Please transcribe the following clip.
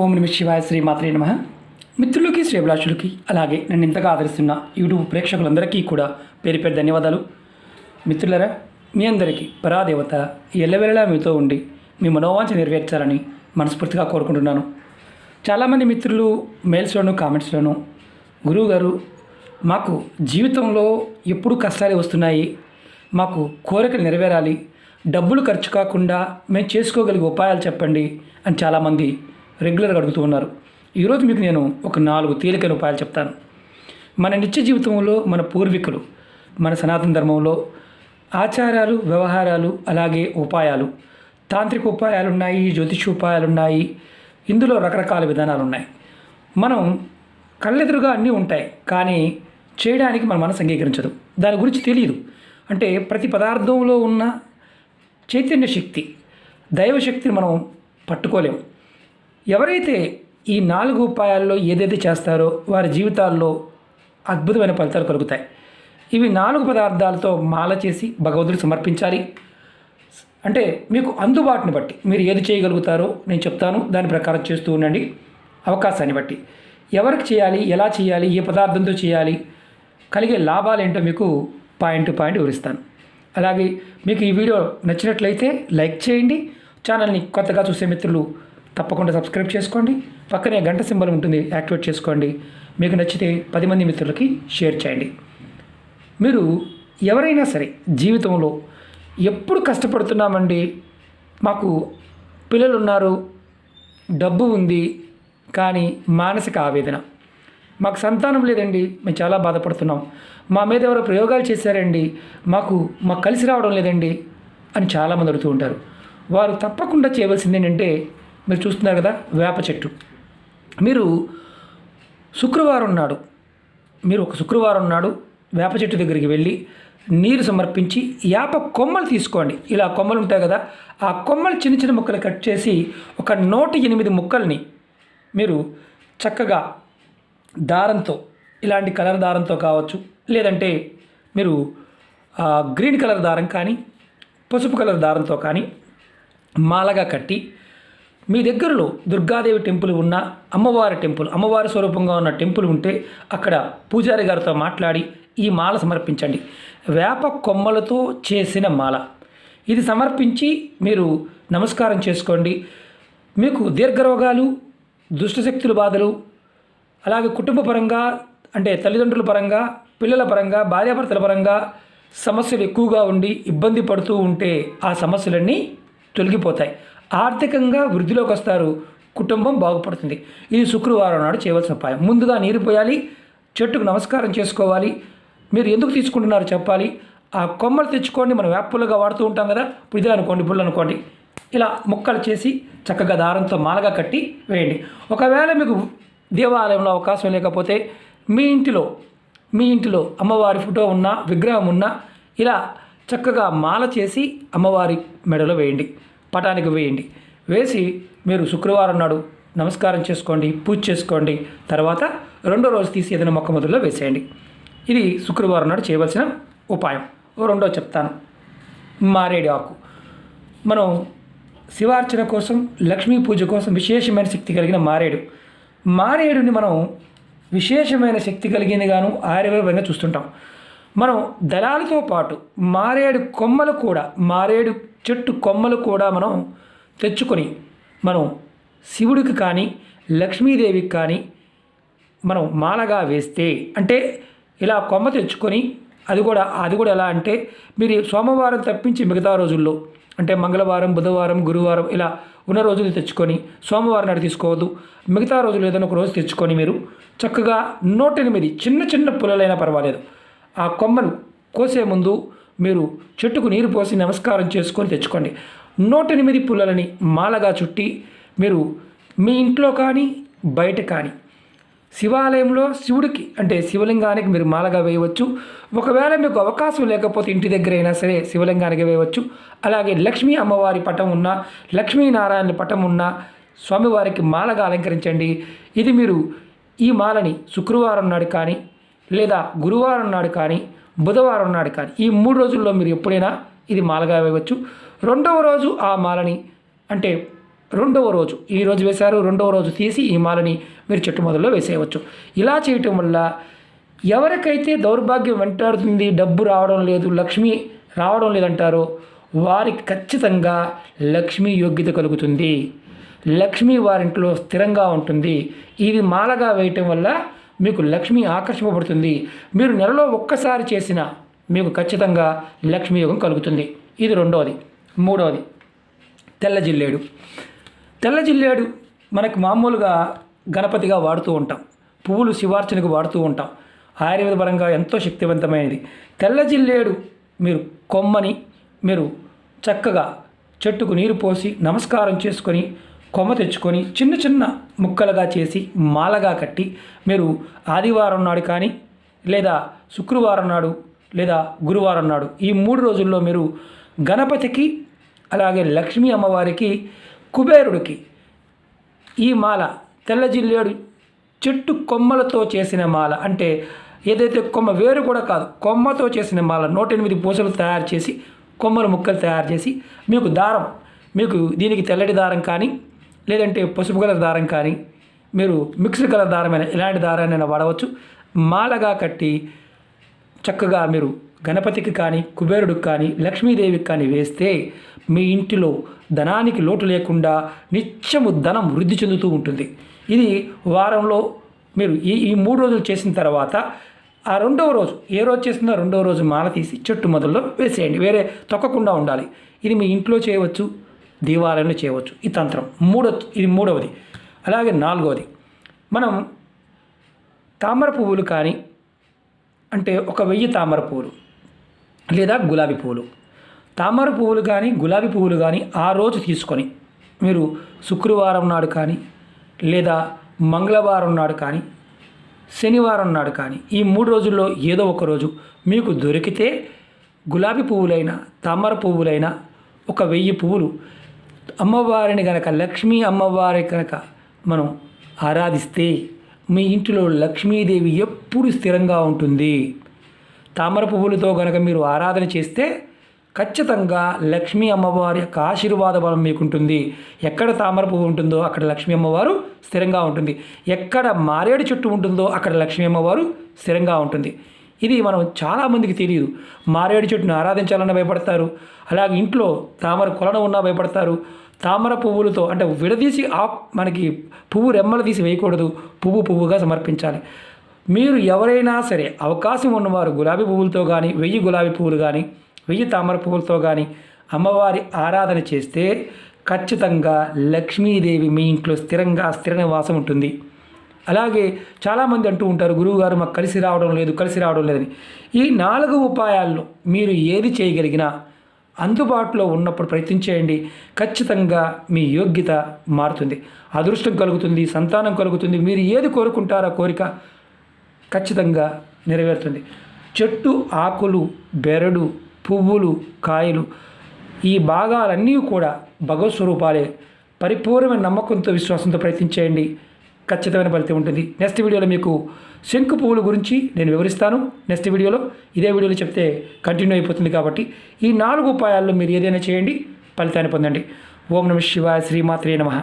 ఓం నమ శివాయ శ్రీమాత్రే నమః. మిత్రులకి శ్రేభిలాషులకి అలాగే నన్ను ఇంతగా ఆదరిస్తున్న యూట్యూబ్ ప్రేక్షకులందరికీ కూడా పేరు పేరు ధన్యవాదాలు. మిత్రులరా, మీ అందరికీ పరాదేవత ఎల్లవెల్లలా మీతో ఉండి మీ మనోవాంఛ నెరవేర్చాలని మనస్ఫూర్తిగా కోరుకుంటున్నాను. చాలామంది మిత్రులు మెయిల్స్లోను కామెంట్స్లోను, గురువుగారు మాకు జీవితంలో ఎప్పుడు కష్టాలు వస్తున్నాయి, మాకు కోరికలు నెరవేరాలి, డబ్బులు ఖర్చు కాకుండా మేము చేసుకోగలిగే ఉపాయాలు చెప్పండి అని చాలామంది రెగ్యులర్గా అడుగుతూ ఉన్నారు. ఈరోజు మీకు నేను ఒక 4 తేలికైన ఉపాయాలు చెప్తాను. మన నిత్య జీవితంలో మన పూర్వీకులు మన సనాతన ధర్మంలో ఆచారాలు, వ్యవహారాలు, అలాగే ఉపాయాలు, తాంత్రిక ఉపాయాలు ఉన్నాయి, జ్యోతిష ఉపాయాలు ఉన్నాయి. ఇందులో రకరకాల విధానాలు ఉన్నాయి. మనం కళ్ళెదురుగా అన్నీ ఉంటాయి, కానీ చేయడానికి మన మనసు అంగీకరించదు, దాని గురించి తెలియదు. అంటే ప్రతి పదార్థంలో ఉన్న చైతన్య శక్తి, దైవశక్తిని మనం పట్టుకోలేము. ఎవరైతే ఈ 4 ఉపాయాల్లో ఏదైతే చేస్తారో వారి జీవితాల్లో అద్భుతమైన ఫలితాలు కలుగుతాయి. ఇవి 4 పదార్థాలతో మాల చేసి భగవంతుడికి సమర్పించాలి. అంటే మీకు అందుబాటుని బట్టి మీరు ఏది చేయగలుగుతారో నేను చెప్తాను, దాని ప్రకారం చేస్తూ ఉండండి. అవకాశాన్ని బట్టి ఎవరికి చేయాలి, ఎలా చేయాలి, ఏ పదార్థంతో చేయాలి, కలిగే లాభాలు ఏంటో మీకు పాయింట్ టు పాయింట్ వివరిస్తాను. అలాగే మీకు ఈ వీడియో నచ్చినట్లయితే లైక్ చేయండి. ఛానల్ని కొత్తగా చూసే మిత్రులు తప్పకుండా సబ్స్క్రైబ్ చేసుకోండి. పక్కనే గంట సింబల్ ఉంటుంది, యాక్టివేట్ చేసుకోండి. మీకు నచ్చితే 10 మంది మిత్రులకి షేర్ చేయండి. మీరు ఎవరైనా సరే జీవితంలో ఎప్పుడు కష్టపడుతున్నామండి, మాకు పిల్లలు ఉన్నారు, డబ్బు ఉంది, కానీ మానసిక ఆవేదన, మాకు సంతానం లేదండి, మేము చాలా బాధపడుతున్నాం, మా మీద ఎవరో ప్రయోగాలు చేశారండి, మాకు కలిసి రావడం లేదండి అని చాలామంది అడుగుతూ ఉంటారు. వారు తప్పకుండా చేయవలసింది ఏంటంటే, మీరు చూస్తున్నారు కదా వేప చెట్టు. మీరు ఒక శుక్రవారం నాడు వేప చెట్టు దగ్గరికి వెళ్ళి నీరు సమర్పించి వేప కొమ్మలు తీసుకోండి. ఇలా కొమ్మలు ఉంటాయి కదా, ఆ కొమ్మలు చిన్న చిన్న ముక్కలు కట్ చేసి ఒక 108 ముక్కల్ని మీరు చక్కగా దారంతో, ఇలాంటి కలర్ దారంతో కావచ్చు, లేదంటే మీరు గ్రీన్ కలర్ దారం కానీ పసుపు కలర్ దారంతో కానీ మాలగా కట్టి మీ దగ్గరలో దుర్గాదేవి టెంపుల్ ఉన్న, అమ్మవారి స్వరూపంగా ఉన్న టెంపుల్ ఉంటే అక్కడ పూజారి గారితో మాట్లాడి ఈ మాల సమర్పించండి. వేప కొమ్మలతో చేసిన మాల ఇది సమర్పించి మీరు నమస్కారం చేసుకోండి. మీకు దీర్ఘరోగాలు, దుష్టశక్తుల బాధలు, అలాగే కుటుంబ పరంగా అంటే తల్లిదండ్రుల పరంగా, పిల్లల పరంగా, భార్యాభర్తల పరంగా సమస్యలు ఎక్కువగా ఉండి ఇబ్బంది పడుతూ ఉంటే ఆ సమస్యలన్నీ తొలగిపోతాయి. ఆర్థికంగా వృద్ధిలోకి వస్తారు, కుటుంబం బాగుపడుతుంది. ఇది శుక్రవారం నాడు చేయవలసిన ఉపాయం. ముందుగా నీరు పోయాలి, చెట్టుకు నమస్కారం చేసుకోవాలి. మీరు ఎందుకు తీసుకుంటున్నారో చెప్పాలి. ఆ కొమ్మలు తెచ్చుకోండి, మనం వేప పుల్లగా వాడుతూ ఉంటాం కదా, ఇప్పుడు ఇదే అనుకోండి, పుల్ల అనుకోండి. ఇలా ముక్కలు చేసి చక్కగా దారంతో మాలగా కట్టి వేయండి. ఒకవేళ మీకు దేవాలయంలో అవకాశం లేకపోతే మీ ఇంటిలో అమ్మవారి ఫోటో ఉన్నా, విగ్రహం ఉన్నా, ఇలా చక్కగా మాల చేసి అమ్మవారి మెడలో వేయండి, పటానికి వేయండి. వేసి మీరు శుక్రవారం నాడు నమస్కారం చేసుకోండి, పూజ చేసుకోండి. తర్వాత 2వ రోజు తీసి ఏదైనా మొక్క మొదల్లో వేసేయండి. ఇది శుక్రవారం నాడు చేయవలసిన ఉపాయం. రెండో చెప్తాను, మారేడు ఆకు. మనం శివార్చన కోసం, లక్ష్మీ పూజ కోసం విశేషమైన శక్తి కలిగిన మారేడుని మనం విశేషమైన శక్తి కలిగిందిగాను ఆయుర్వేదంగా చూస్తుంటాం. మనం దళాలతో పాటు మారేడు చెట్టు కొమ్మలు కూడా మనం తెచ్చుకొని మనం శివుడికి కానీ లక్ష్మీదేవికి కానీ మనం మాలగా వేస్తే, అంటే ఇలా కొమ్మ తెచ్చుకొని అది కూడా ఎలా అంటే, మీరు సోమవారం తప్పించి మిగతా రోజుల్లో, అంటే మంగళవారం, బుధవారం, గురువారం ఇలా ఉన్న రోజులు తెచ్చుకొని సోమవారం నాడు తీసుకోవద్దు. మిగతా రోజులు ఏదైనా ఒక రోజు తెచ్చుకొని మీరు చక్కగా 108 చిన్న చిన్న పుల్లలైనా పర్వాలేదు, ఆ కొమ్మను కోసే ముందు మీరు చెట్టుకు నీరు పోసి నమస్కారం చేసుకొని తెచ్చుకోండి. 108 పుల్లలని మాలగా చుట్టి మీరు మీ ఇంట్లో కానీ బయట కానీ శివాలయంలో శివుడికి, అంటే శివలింగానికి మీరు మాలగా వేయవచ్చు. ఒకవేళ మీకు అవకాశం లేకపోతే ఇంటి దగ్గర అయినా సరే శివలింగానికి వేయవచ్చు. అలాగే లక్ష్మీ అమ్మవారి పటం ఉన్న, లక్ష్మీనారాయణ పటం ఉన్న స్వామివారికి మాలగా అలంకరించండి. ఇది మీరు ఈ మాలని శుక్రవారం నాడు కానీ, లేదా గురువారం నాడు కానీ, బుధవారం నాడు కానీ, ఈ 3 రోజుల్లో మీరు ఎప్పుడైనా ఇది మాలగా వేయవచ్చు. 2వ రోజు ఆ మాలని, అంటే రెండవ రోజు ఈరోజు వేశారు, రెండవ రోజు తీసి ఈ మాలని మీరు చెట్టు మొదల్లో వేసేయవచ్చు. ఇలా చేయటం వల్ల ఎవరికైతే దౌర్భాగ్యం వెంటాడుతుంది, డబ్బు రావడం లేదు, లక్ష్మి రావడం లేదంటారో వారికి ఖచ్చితంగా లక్ష్మీ యోగ్యత కలుగుతుంది. లక్ష్మి వారింట్లో స్థిరంగా ఉంటుంది. ఇది మాలగా వేయటం వల్ల మీకు లక్ష్మి ఆకర్షింపబడుతుంది. మీరు నెలలో ఒక్కసారి చేసినా మీకు ఖచ్చితంగా లక్ష్మీ యోగం కలుగుతుంది. ఇది రెండవది. మూడవది తెల్ల జిల్లేడు. తెల్ల జిల్లేడు మనకు మామూలుగా గణపతిగా వాడుతూ ఉంటాం, పువ్వులు శివార్చనకు వాడుతూ ఉంటాం. ఆయుర్వేద పరంగా ఎంతో శక్తివంతమైనది. తెల్ల జిల్లేడు మీరు కొమ్మని మీరు చక్కగా చెట్టుకు నీరు పోసి నమస్కారం చేసుకొని కొమ్మ తెచ్చుకొని చిన్న చిన్న ముక్కలుగా చేసి మాలగా కట్టి మీరు ఆదివారం నాడు కానీ లేదా శుక్రవారం నాడు లేదా గురువారం నాడు ఈ 3 రోజుల్లో మీరు గణపతికి అలాగే లక్ష్మీ అమ్మవారికి కుబేరుడికి ఈ మాల తెల్ల జిల్లేడు చెట్టు కొమ్మలతో చేసిన మాల, అంటే ఏదైతే కొమ్మ వేరు కూడా కాదు, కొమ్మతో చేసిన మాల 108 పూసలు తయారు చేసి కొమ్మల ముక్కలు తయారు చేసి మీకు దారం, మీకు దీనికి తెల్లటి దారం కానీ లేదంటే పసుపు కలర్ దారం కానీ మీరు మిక్స్డ్ కలర్ దారమైన ఇలాంటి దారాన్ని వాడవచ్చు. మాలగా కట్టి చక్కగా మీరు గణపతికి కానీ కుబేరుడికి కానీ లక్ష్మీదేవికి కానీ వేస్తే మీ ఇంటిలో ధనానికి లోటు లేకుండా నిత్యము ధనం వృద్ధి చెందుతూ ఉంటుంది. ఇది వారంలో మీరు ఈ 3 రోజులు చేసిన తర్వాత ఆ రెండవ రోజు ఏ రోజు చేసిందో రెండవ రోజు మాల తీసి చెట్టు మొదల్లో వేసేయండి. వేరే తొక్కకుండా ఉండాలి. ఇది మీ ఇంట్లో చేయవచ్చు, దేవాలయంలో చేయవచ్చు. ఈ తంత్రం ఇది మూడవది. అలాగే నాలుగవది, మనం తామర పువ్వులు కానీ అంటే 1000 తామర పువ్వులు లేదా గులాబీ పువ్వులు, తామర పువ్వులు కానీ గులాబీ పువ్వులు కానీ ఆ రోజు తీసుకొని మీరు శుక్రవారం నాడు కానీ లేదా మంగళవారం నాడు కానీ శనివారం నాడు కానీ ఈ 3 రోజుల్లో ఏదో ఒక రోజు మీకు దొరికితే గులాబీ పువ్వులైనా తామర పువ్వులైనా 1000 పువ్వులు అమ్మవారిని కనుక లక్ష్మీ అమ్మవారి కనుక మనం ఆరాధిస్తే మీ ఇంటిలో లక్ష్మీదేవి ఎప్పుడు స్థిరంగా ఉంటుంది. తామర పువ్వులతో కనుక మీరు ఆరాధన చేస్తే ఖచ్చితంగా లక్ష్మీ అమ్మవారి యొక్క ఆశీర్వాద బలం మీకుంటుంది. ఎక్కడ తామర పువ్వు ఉంటుందో అక్కడ లక్ష్మీ అమ్మవారు స్థిరంగా ఉంటుంది. ఎక్కడ మారేడు చెట్టు ఉంటుందో అక్కడ లక్ష్మీ అమ్మవారు స్థిరంగా ఉంటుంది. ఇది మనం చాలామందికి తెలియదు. మారేడు చెట్టును ఆరాధించాలన్నా భయపడతారు, అలాగే ఇంట్లో తామర కొలను ఉన్నా భయపడతారు. తామర పువ్వులతో అంటే విడదీసి మనకి పువ్వు రెమ్మలు తీసి వేయకూడదు, పువ్వుగా సమర్పించాలి. మీరు ఎవరైనా సరే అవకాశం ఉన్నవారు గులాబీ పువ్వులతో కానీ 1000 గులాబీ పువ్వులు కానీ 1000 తామర పువ్వులతో కానీ అమ్మవారి ఆరాధన చేస్తే ఖచ్చితంగా లక్ష్మీదేవి మీ ఇంట్లో స్థిర నివాసం ఉంటుంది. అలాగే చాలామంది అంటూ ఉంటారు, గురువుగారు మాకు కలిసి రావడం లేదని. ఈ 4 ఉపాయాల్లో మీరు ఏది చేయగలిగినా అందుబాటులో ఉన్నప్పుడు ప్రయత్నించేయండి. ఖచ్చితంగా మీ యోగ్యత మారుతుంది, అదృష్టం కలుగుతుంది, సంతానం కలుగుతుంది. మీరు ఏది కోరుకుంటారో కోరిక ఖచ్చితంగా నెరవేరుతుంది. చెట్టు ఆకులు, బెరడు, పువ్వులు, కాయలు ఈ భాగాలన్నీ కూడా భగవత్ స్వరూపాలే. పరిపూర్ణమైన నమ్మకంతో విశ్వాసంతో ప్రయత్నించేయండి, ఖచ్చితమైన ఫలితం ఉంటుంది. నెక్స్ట్ వీడియోలో మీకు శంకు పువ్వుల గురించి నేను వివరిస్తాను. నెక్స్ట్ వీడియోలో ఇదే వీడియోలో చెప్తే కంటిన్యూ అయిపోతుంది. కాబట్టి ఈ 4 ఉపాయాల్లో మీరు ఏదైనా చేయండి, ఫలితాన్ని పొందండి. ఓం నమః శివాయ. శ్రీమాత్రే నమః.